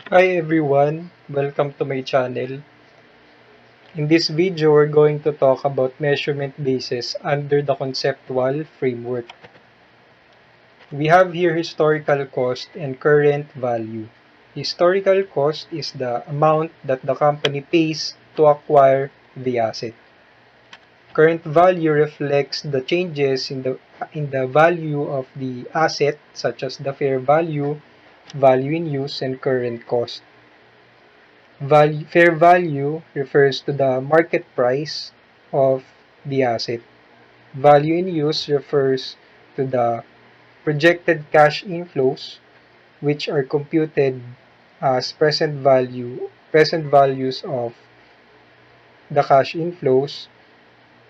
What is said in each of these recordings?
Hi everyone, welcome to my channel. In this video, we're going to talk about measurement bases under the conceptual framework. We have here historical cost and current value. Historical cost is the amount that the company pays to acquire the asset. Current value reflects the changes in the value of the asset, such as the fair value, value in use, and current cost. Fair value refers to the market price of the asset. Value in use refers to the projected cash inflows, which are computed as present values of the cash inflows,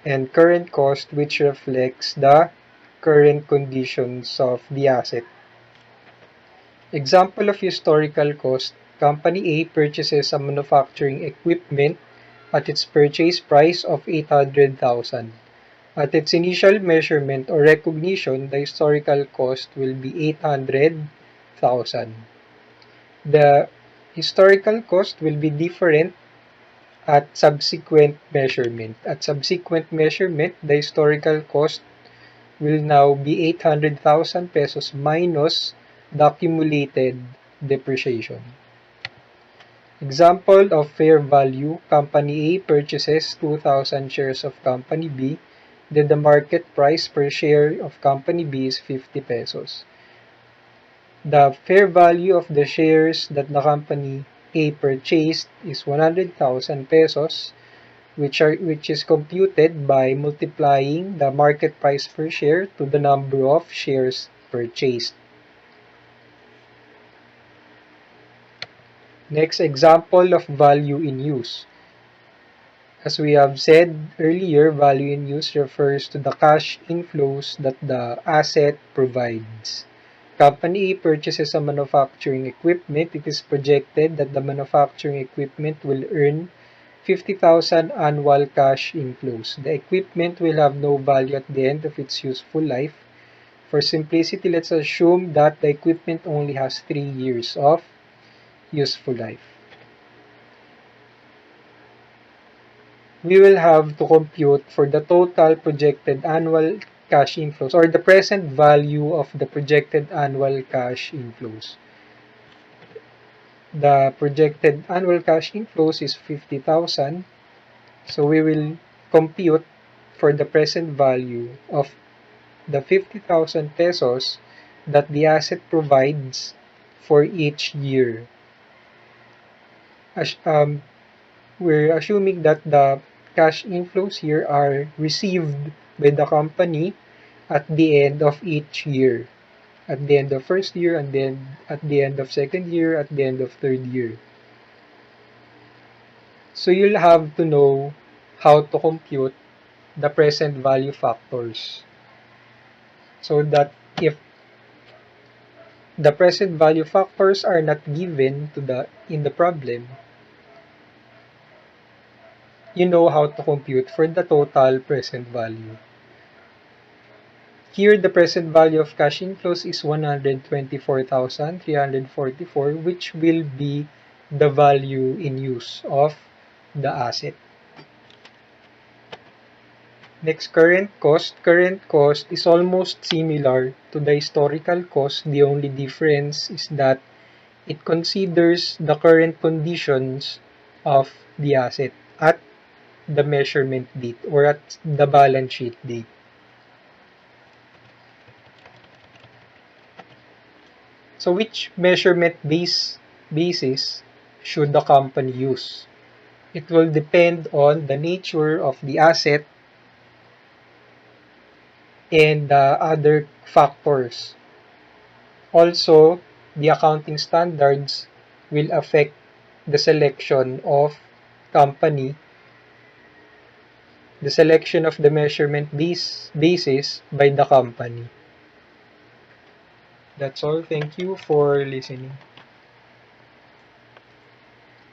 and current cost, which reflects the current conditions of the asset. Example of historical cost: Company A purchases a manufacturing equipment at its purchase price of 800,000. At its initial measurement or recognition, the historical cost will be 800,000. The historical cost will be different at subsequent measurement. At subsequent measurement, the historical cost will now be 800,000 pesos minus the accumulated depreciation. Example of fair value: Company A purchases 2,000 shares of Company B, then the market price per share of Company B is 50 pesos. The fair value of the shares that the Company A purchased is 100,000 pesos, which is computed by multiplying the market price per share to the number of shares purchased. Next, example of value in use. As we have said earlier, value in use refers to the cash inflows that the asset provides. Company A purchases a manufacturing equipment. It is projected that the manufacturing equipment will earn 50,000 annual cash inflows. The equipment will have no value at the end of its useful life. For simplicity, let's assume that the equipment only has 3 years of useful life. We will have to compute for the total projected annual cash inflows, or the present value of the projected annual cash inflows. The projected annual cash inflows is 50,000. So we will compute for the present value of the 50,000 pesos that the asset provides for each year. We're assuming that the cash inflows here are received by the company at the end of each year. At the end of first year, and then at the end of second year, at the end of third year. So you'll have to know how to compute the present value factors, so that if the present value factors are not given in the problem, you know how to compute for the total present value. Here, the present value of cash inflows is 124,344, which will be the value in use of the asset. Next, current cost. Current cost is almost similar to the historical cost. The only difference is that it considers the current conditions of the asset at the measurement date or at the balance sheet date. So which measurement basis should the company use? It will depend on the nature of the asset and other factors. Also, the accounting standards will affect the selection of company, the selection of the measurement basis by the company. That's all. Thank you for listening.